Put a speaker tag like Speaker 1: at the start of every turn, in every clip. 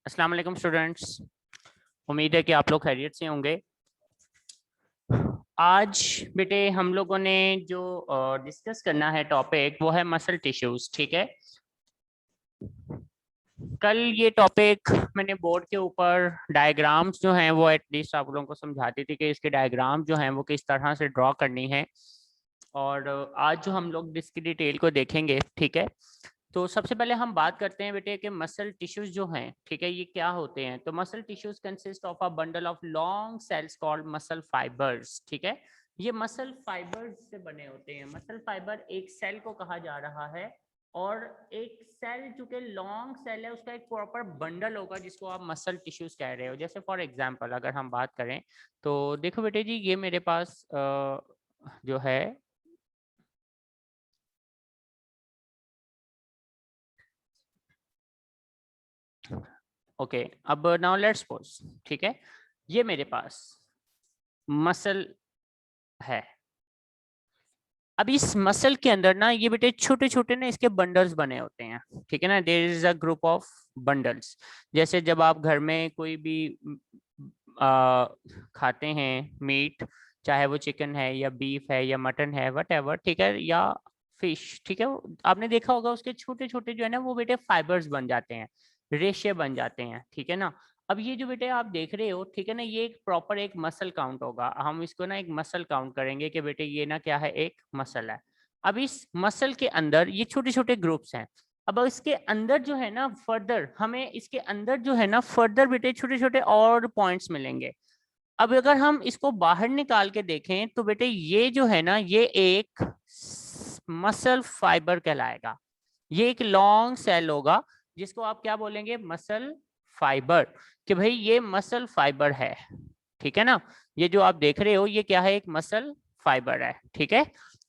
Speaker 1: अस्सलाम वालेकुम स्टूडेंट्स। उम्मीद है कि आप लोग खैरियत से होंगे। आज बेटे हम लोगों ने जो डिस्कस करना है टॉपिक वो है मसल टिश्यूज। ठीक है, कल ये टॉपिक मैंने बोर्ड के ऊपर डायग्राम्स जो हैं वो एटलीस्ट आप लोगों को समझाती थी कि इसके डायग्राम जो हैं वो किस तरह से ड्रॉ करनी है, और आज जो हम लोग इसकी डिटेल को देखेंगे। ठीक है, तो सबसे पहले हम बात करते हैं बेटे कि मसल टिश्यूज जो हैं, ठीक है, ये क्या होते हैं। तो muscle tissues consist of a bundle of long cells called muscle fibres. ठीक है, ये मसल फाइबर्स से बने होते हैं। मसल फाइबर एक सेल को कहा जा रहा है, और एक सेल चूंकि लॉन्ग सेल है उसका एक प्रॉपर बंडल होगा जिसको आप मसल टिश्यूज कह रहे हो। जैसे फॉर एग्जांपल अगर हम बात करें तो देखो बेटे जी, ये मेरे पास जो है ओके, अब नाउ लेट्स सपोज, ठीक है, ये मेरे पास मसल है। अब इस मसल के अंदर ना ये बेटे छोटे छोटे ना इसके बंडल्स बने होते हैं। ठीक है ना, there is a group of bundles. जैसे जब आप घर में कोई भी खाते हैं मीट, चाहे वो चिकन है या बीफ है या मटन है वट एवर, ठीक है, या फिश, ठीक है, आपने देखा होगा उसके छोटे छोटे जो है ना वो बेटे फाइबर्स बन जाते हैं, रेशे बन जाते हैं। ठीक है ना, अब ये जो बेटे आप देख रहे हो, ठीक है ना, ये एक प्रॉपर एक मसल काउंट होगा। हम इसको ना एक मसल काउंट करेंगे कि बेटे ये ना क्या है, एक मसल है। अब इस मसल के अंदर ये छोटे छोटे ग्रुप्स हैं। अब इसके अंदर जो है ना फर्दर हमें इसके अंदर जो है ना फर्दर बेटे छोटे छोटे और पॉइंट्स मिलेंगे। अब अगर हम इसको बाहर निकाल के देखें तो बेटे ये जो है ना ये एक मसल फाइबर कहलाएगा। ये एक लॉन्ग सेल होगा जिसको आप क्या बोलेंगे, मसल फाइबर, कि भाई ये मसल फाइबर है। ठीक है ना, ये जो आप देख रहे हो ये क्या है, एक मसल फाइबर है। ठीक है,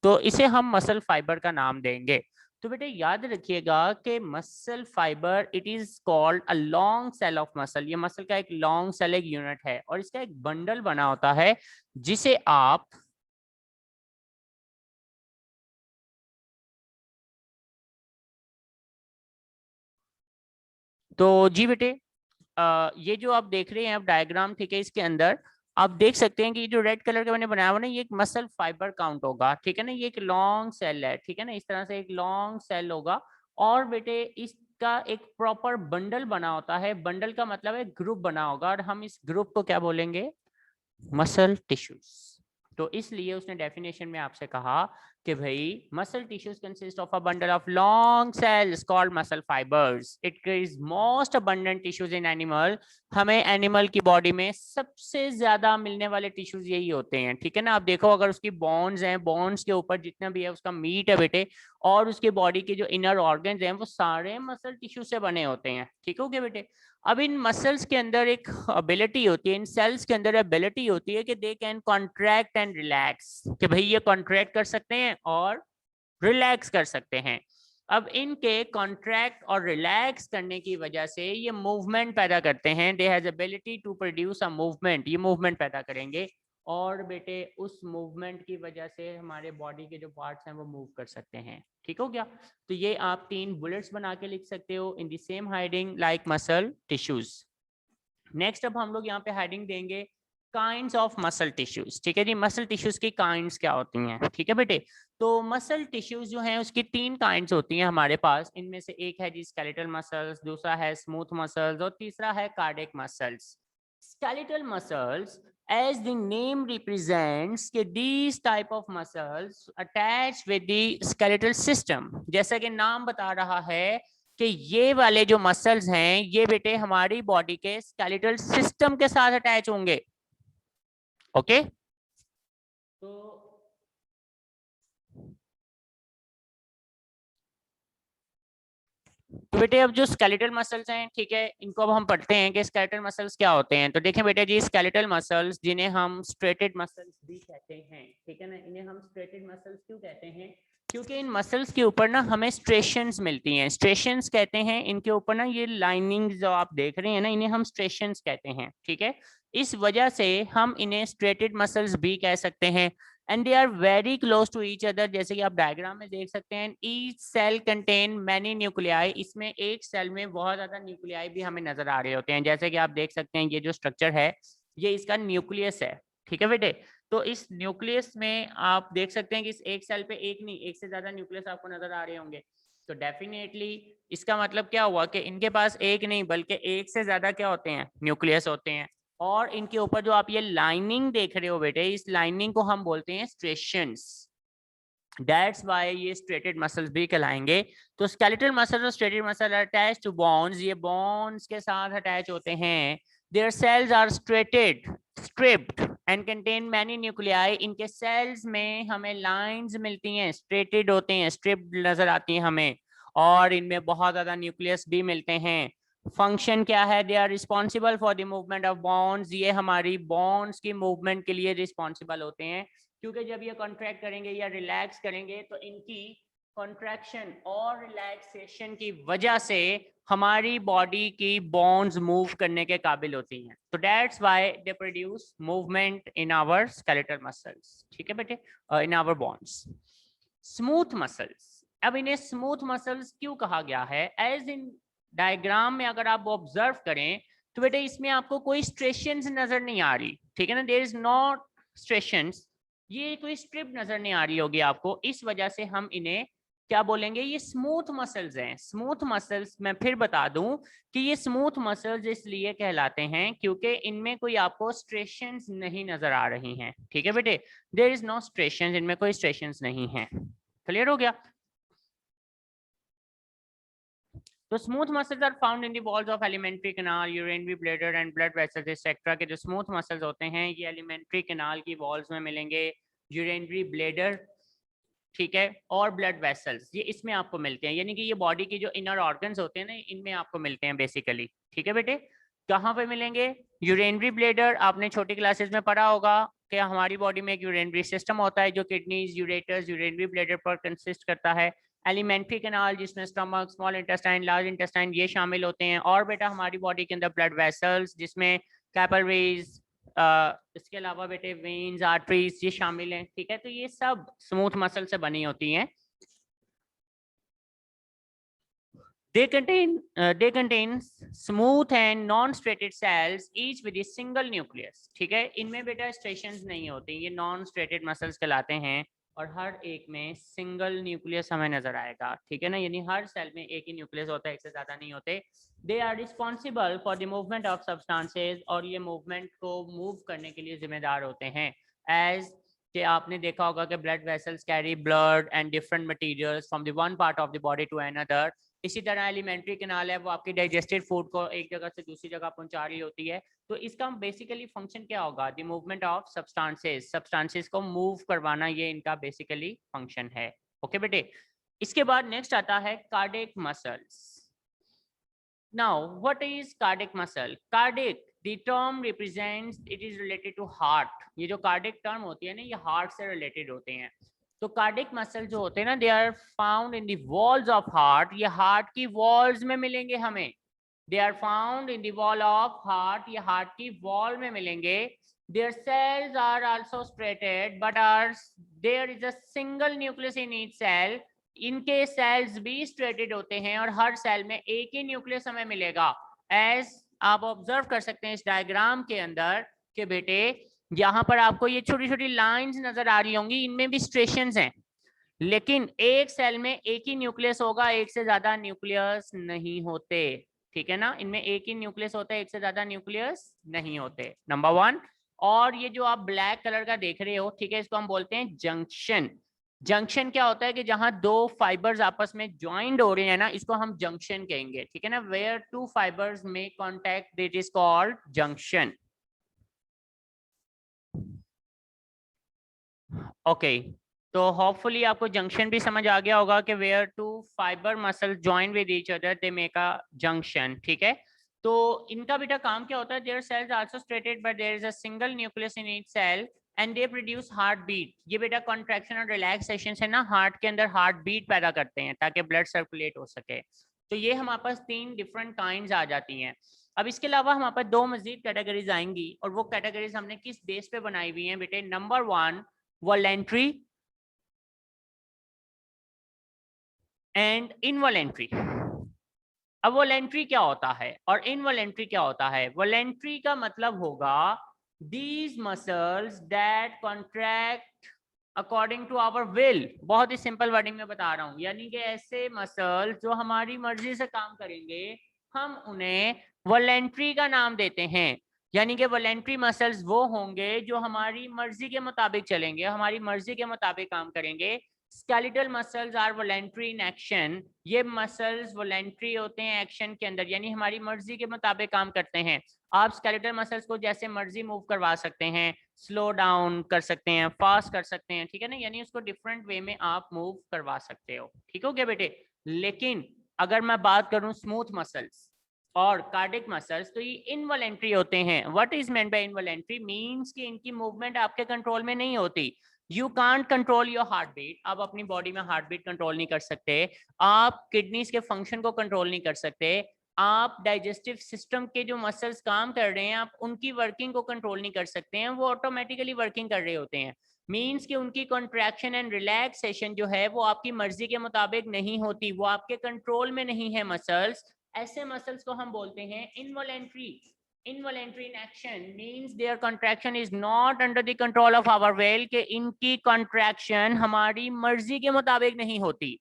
Speaker 1: तो इसे हम मसल फाइबर का नाम देंगे। तो बेटे याद रखिएगा कि muscle fibre it is called a long cell of muscle. ये मसल का एक लॉन्ग सेल एक यूनिट है और इसका एक बंडल बना होता है जिसे आप तो जी बेटे ये जो आप देख रहे हैं आप डायग्राम, ठीक है, इसके अंदर आप देख सकते हैं कि ये जो रेड कलर का मैंने बनाया हुआ ना ये एक मसल फाइबर काउंट होगा। ठीक है ना, ये एक लॉन्ग सेल है। ठीक है ना, इस तरह से एक लॉन्ग सेल होगा, और बेटे इसका एक प्रॉपर बंडल बना होता है। बंडल का मतलब है ग्रुप बना होगा, और हम इस ग्रुप को क्या बोलेंगे, मसल टिश्यूज। तो इसलिए उसने डेफिनेशन में आपसे कहा कि भाई muscle tissues consist of a bundle of long cells called muscle fibres. It is most abundant tissues in animal. हमें एनिमल की बॉडी में सबसे ज्यादा मिलने वाले टिश्यूज यही होते हैं। ठीक है ना, आप देखो अगर उसकी बोन्स हैं, बोन्स के ऊपर जितना भी है उसका मीट है बेटे, और उसके बॉडी के जो इनर ऑर्गन्स हैं वो सारे मसल टिश्यू से बने होते हैं। ठीक हो गया बेटे। अब इन मसल्स के अंदर एक एबिलिटी होती है, इन सेल्स के अंदर एबिलिटी होती है कि they can contract and relax, कि भाई ये कॉन्ट्रैक्ट कर सकते हैं और रिलैक्स कर सकते हैं। अब इनके कॉन्ट्रैक्ट और रिलैक्स करने की वजह से ये मूवमेंट पैदा करते हैं। They has ability to produce a movement, ये मूवमेंट पैदा करेंगे, और बेटे उस मूवमेंट की वजह से हमारे बॉडी के जो पार्ट्स हैं वो मूव कर सकते हैं। ठीक हो गया, तो ये आप 3 बुलेट्स बना के लिख सकते हो, in the same heading like muscle tissues. Next अब हम लोग यहाँ पे हेडिंग देंगे काइंड्स ऑफ मसल टिश्यूज। ठीक है जी, मसल टिश्यूज की काइंड्स क्या होती हैं। ठीक है बेटे, तो मसल टिश्यूज जो हैं उसकी 3 काइंड्स होती हैं हमारे पास। इनमें से एक है जी स्केलेटल मसल्स, दूसरा है स्मूथ मसल्स, और तीसरा है cardiac muscles. Skeletal muscles, as the name represents, कि these type of muscles attached with the skeletal system। जैसा कि नाम बता रहा है कि ये वाले जो मसल्स हैं ये बेटे हमारी बॉडी के स्केलेटल सिस्टम के साथ अटैच होंगे। ओके, तो बेटे अब जो स्केलेटल मसल्स हैं, ठीक है, इनको अब हम पढ़ते हैं कि स्केलेटल मसल्स क्या होते हैं। तो देखें बेटे जी, स्केलेटल मसल्स जिन्हें हम स्ट्रेटेड मसल्स भी कहते हैं, ठीक है ना, इन्हें हम स्ट्रेटेड मसल्स क्यों कहते हैं, क्योंकि इन मसल्स के ऊपर ना हमें स्ट्रेशंस मिलती हैं। स्ट्रेशंस कहते हैं इनके ऊपर ना, ये लाइनिंग जो आप देख रहे हैं ना इन्हें हम स्ट्रेशंस कहते हैं। ठीक है, इस वजह से हम इन्हें स्ट्रेटेड मसल्स भी कह सकते हैं। And they are very close to each other, जैसे कि आप डायग्राम में देख सकते हैं। Each cell contain many nuclei, इसमें एक सेल में बहुत ज्यादा न्यूक्लियाई भी हमें नजर आ रहे होते हैं। जैसे कि आप देख सकते हैं ये जो स्ट्रक्चर है ये इसका न्यूक्लियस है, ठीक है बेटे। तो इस न्यूक्लियस में आप देख सकते हैं कि इस एक सेल पे एक नहीं, एक से ज्यादा न्यूक्लियस आपको नजर आ रहे होंगे। तो डेफिनेटली इसका मतलब क्या हुआ कि इनके पास एक नहीं बल्कि एक से ज्यादा क्या होते हैं, न्यूक्लियस होते हैं। और इनके ऊपर जो आप ये लाइनिंग देख रहे हो बेटे, इस लाइनिंग को हम बोलते हैं स्ट्रेशंस। दैट्स वाई ये स्ट्रेटेड मसल्स भी कहलाएंगे। तो स्केलेटल मसल और striated muscle attach to bones, ये बोन्स के साथ अटैच होते हैं। Their cells are striated striped and contain many nuclei, इनके सेल्स में हमें लाइंस मिलती हैं, स्ट्रेटेड होते हैं, स्ट्रिप्ड नजर आती हैं हमें, और इनमें बहुत ज्यादा न्यूक्लियस भी मिलते हैं। फंक्शन क्या है, they are responsible for the movement of bonds, ये हमारी बॉन्ड्स की मूवमेंट के लिए रिस्पॉन्सिबल होते हैं। क्योंकि जब ये कॉन्ट्रैक्ट करेंगे या रिलैक्स करेंगे तो इनकी कॉन्ट्रैक्शन और रिलैक्सेशन की वजह से हमारी बॉडी की बोन्स मूव करने के काबिल होती हैं। तो that's why they produce movement in our skeletal muscles, ठीक है बेटे, in our bones. Smooth muscles, अब इन्हें स्मूथ मसल्स क्यों कहा गया है? एज इन डायग्राम में अगर आप ऑब्जर्व करें तो बेटे इसमें आपको कोई स्ट्रेशंस नजर नहीं आ रही, ठीक है ना, देयर इज नॉट स्ट्रेशंस, ये कोई स्ट्रिप नजर नहीं आ रही होगी आपको, इस वजह से हम इन्हें क्या बोलेंगे, ये स्मूथ मसल्स हैं। स्मूथ मसल्स मैं फिर बता दूं कि ये स्मूथ मसल्स इसलिए कहलाते हैं क्योंकि इनमें कोई आपको स्ट्रेशंस नहीं नजर आ रही हैं, ठीक है बेटे, देयर इज नो स्ट्रेशंस, इनमें कोई स्ट्रेशंस नहीं है। क्लियर हो गया? तो smooth muscles are found in the walls of alimentary canal, urinary bladder and blood vessels etcetera, के जो स्मूथ मसल्स होते हैं ये एलिमेंट्री कैनाल की वॉल्स में मिलेंगे, यूरिनरी ब्लैडर, ठीक है, और ब्लड वेसल्स, ये इसमें आपको मिलते हैं, यानी कि ये बॉडी की जो इनर ऑर्गन्स होते हैं ना इनमें आपको मिलते हैं बेसिकली, ठीक है बेटे। कहाँ पे मिलेंगे? यूरिनरी ब्लैडर, आपने छोटी क्लासेस में पढ़ा होगा कि हमारी बॉडी में एक यूरिनरी सिस्टम होता है जो किडनीज, यूरेटर्स, यूरिनरी ब्लैडर पर कंसिस्ट करता है। एलिमेंट्री कैनाल जिसमें stomach, small intestine, large intestine ये शामिल होते हैं। और बेटा हमारी बॉडी के अंदर ब्लड वेसल्स जिसमें कैपिलरीज, इसके अलावा बेटे वेन्स, आर्टरीज ये शामिल हैं, ठीक है। तो ये सब स्मूथ मसल से बनी होती हैं। they contain smooth and non-straighted cells each with a single nucleus, ठीक है। इनमें बेटा स्ट्रेशंस नहीं होते, ये नॉन स्ट्रेटेड मसल्स कहलाते हैं और हर एक में सिंगल न्यूक्लियस हमें नजर आएगा, ठीक है ना, यानी हर सेल में एक ही न्यूक्लियस होता है, एक से ज्यादा नहीं होते। They are responsible for the movement of substances, और ये मूवमेंट को मूव करने के लिए जिम्मेदार होते हैं। एज कि आपने देखा होगा कि blood vessels carry blood and different materials from the one part of the body to another. इसी तरह एलिमेंट्री कैनाल है वो आपकी डाइजेस्टेड फूड को एक जगह से दूसरी जगह पहुंचा रही होती है। तो इसका बेसिकली फंक्शन क्या होगा? The movement of substances, substances को मूव करवाना, ये इनका बेसिकली फंक्शन है। ओके बेटे, इसके बाद नेक्स्ट आता है cardiac muscles. Now what is cardiac muscle? Cardiac the term represents it is related to heart, ये जो कार्डियक टर्म होती है ना ये हार्ट से रिलेटेड होते हैं। तो कार्डियक मसल जो होते हैं ना they are found in the walls of heart, ये हार्ट की वॉल्स में मिलेंगे हमें। They are found in the wall of heart, ये हार्ट की वॉल में मिलेंगे। Their cells are also striated but are there is a single nucleus in each cell, इनके सेल्स भी स्ट्रेटेड होते हैं और हर सेल में एक ही न्यूक्लियस हमें मिलेगा। एज आप ऑब्जर्व कर सकते हैं इस डायग्राम के अंदर कि बेटे यहाँ पर आपको ये छोटी छोटी लाइंस नजर आ रही होंगी, इनमें भी स्ट्रेशंस हैं, लेकिन एक सेल में एक ही न्यूक्लियस होगा, एक से ज्यादा न्यूक्लियस नहीं होते, ठीक है ना, इनमें एक ही न्यूक्लियस होता है, एक से ज्यादा न्यूक्लियस नहीं होते, नंबर वन। और ये जो आप ब्लैक कलर का देख रहे हो, ठीक है, इसको हम बोलते हैं जंक्शन। जंक्शन क्या होता है कि जहां दो फाइबर्स आपस में ज्वाइंट हो रहे हैं ना, इसको हम जंक्शन कहेंगे, ठीक है ना, where two fibres make contact it is called junction. Okay, तो होपफुली आपको जंक्शन भी समझ आ गया होगा कि where two fibre muscle join with each other they make a junction, ठीक है। तो इनका बेटा काम क्या होता है? Their cells also striated but there is a single nucleus in each cell and they produce heartbeat. ये बेटा कॉन्ट्रैक्शन और रिलैक्सेशन से ना हार्ट के अंदर हार्ट बीट पैदा करते हैं ताकि ब्लड सर्कुलेट हो सके। तो ये हमारे पास 3 डिफरेंट काइंड्स आ जाती हैं। अब इसके अलावा हमारे पास 2 मजीद कैटेगरीज आएंगी और वो कैटेगरीज हमने किस बेस पे बनाई हुई हैं बेटे? Number 1 voluntary and involuntary. अब वॉलेंट्री क्या होता है और इनवॉलेंट्री क्या होता है? वॉलेंट्री का मतलब होगा these muscles that contract according to our will. बहुत ही सिंपल वर्डिंग में बता रहा हूं, यानी कि ऐसे मसल्स जो हमारी मर्जी से काम करेंगे हम उन्हें वॉलेंट्री का नाम देते हैं। यानी कि वॉलेंट्री मसल्स वो होंगे जो हमारी मर्जी के मुताबिक चलेंगे, हमारी मर्जी के मुताबिक काम करेंगे। Skeletal muscles are voluntary in action. ये मसल्स वॉलेंट्री होते हैं एक्शन के अंदर, यानी हमारी मर्जी के मुताबिक काम करते हैं। आप स्केलेटल मसल्स को जैसे मर्जी मूव करवा सकते हैं, स्लो डाउन कर सकते हैं, फास्ट कर सकते हैं, ठीक है ना, यानी उसको डिफरेंट वे में आप मूव करवा सकते हो। ठीक हो गया बेटे? लेकिन अगर मैं बात करूं स्मूथ मसल्स और कार्डिक मसल्स, तो ये इनवॉलेंट्री होते हैं। What is meant by involuntary? Means कि इनकी मूवमेंट आपके कंट्रोल में नहीं होती। You can't control your heart beat. आप अपनी बॉडी में हार्ट बीट कंट्रोल नहीं कर सकते, आप किडनीज के फंक्शन को कंट्रोल नहीं कर सकते, आप डाइजेस्टिव सिस्टम के जो मसल्स काम कर रहे हैं आप उनकी वर्किंग को कंट्रोल नहीं कर सकते हैं, वो ऑटोमेटिकली वर्किंग कर रहे होते हैं। मींस कि उनकी कॉन्ट्रैक्शन एंड रिलैक्सेशन जो है वो आपकी मर्जी के मुताबिक नहीं होती, वो आपके कंट्रोल में नहीं है मसल्स। ऐसे मसल्स को हम बोलते हैं involuntary. Involuntary in action means their contraction is not under the control of our will, कि इनकी contraction हमारी मर्जी के मुताबिक नहीं होती।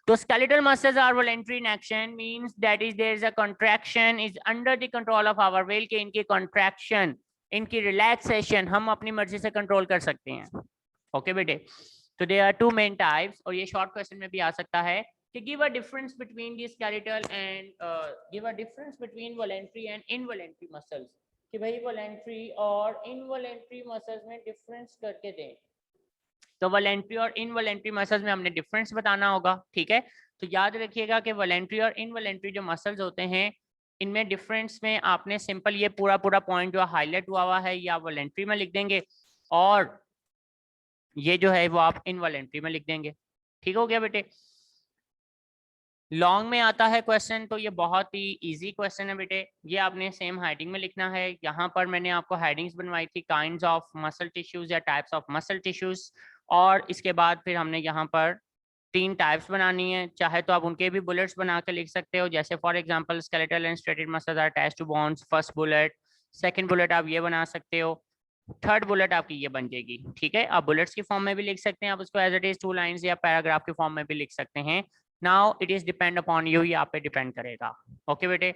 Speaker 1: तो skeletal muscles are voluntary in action means that is there is a contraction is under the control of our will, कि इनकी contraction, इनकी relaxation हम अपनी मर्जी से कंट्रोल कर सकते हैं। ओके बेटे, तो there are two main types, और ये शॉर्ट क्वेश्चन में भी आ सकता है कि give a difference between the skeletal and give a difference between voluntary and involuntary muscles, कि भाई voluntary और involuntary muscles में difference करके दें। तो वॉलेंट्री और इनवॉलेंट्री मसल्स में हमने डिफरेंस बताना होगा, ठीक है। तो याद रखिएगा कि वॉलेंट्री और इनवॉलेंट्री जो मसल्स होते हैं इनमें डिफरेंस में आपने सिंपल ये पूरा पॉइंट जो हाईलाइट हुआ है या वॉलेंट्री में लिख देंगे, और ये जो है वो आप इनवॉलेंट्री में लिख देंगे। ठीक हो गया बेटे? लॉन्ग में आता है क्वेश्चन तो ये बहुत ही इजी क्वेश्चन है बेटे, ये आपने सेम हेडिंग में लिखना है। यहाँ पर मैंने आपको हेडिंग्स बनवाई थी, काइंड्स ऑफ मसल टिश्यूज या टाइप्स ऑफ मसल टिश्यूज, और इसके बाद फिर हमने यहाँ पर 3 टाइप्स बनानी है। चाहे तो आप उनके भी बुलेट्स बना के लिख सकते हो, जैसे for example skeletal and striated muscles are attached to bones, first bullet. Second bullet आप ये बना सकते हो, थर्ड बुलेट आपकी ये बन जाएगी। ठीक है, आप बुलेट्स की फॉर्म में भी लिख सकते हैं, आप उसको एज इट इज 2 लाइंस या पैराग्राफ की फॉर्म में भी लिख सकते हैं। Now it is depend upon you, ये आप पे डिपेंड करेगा। ओके बेटे,